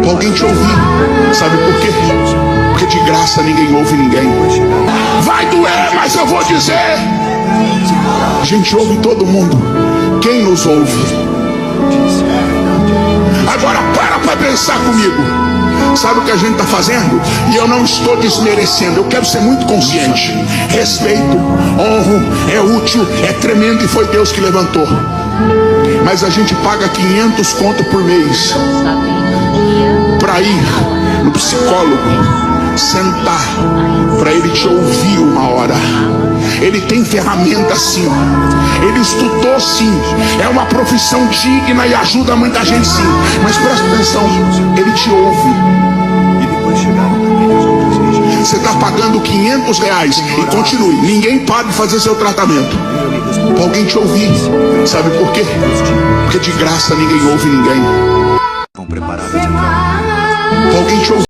Pra alguém te ouvir. Sabe por quê? Porque de graça ninguém ouve ninguém. Vai doer, mas eu vou dizer. A gente ouve todo mundo. Quem nos ouve? Agora para pensar comigo. Sabe o que a gente está fazendo? E eu não estou desmerecendo. Eu quero ser muito consciente. Respeito, honro, é útil, é tremendo e foi Deus que levantou. Mas a gente paga 500 conto por mês para ir no psicólogo, sentar, para ele te ouvir uma hora. Ele tem ferramenta sim, ele estudou sim, é uma profissão digna e ajuda muita gente sim. Mas presta atenção, ele te ouve. Você está pagando 500 reais e continue, ninguém pode fazer seu tratamento para alguém te ouvir. Sabe por quê? Porque de graça ninguém ouve ninguém. Para alguém te ouvir.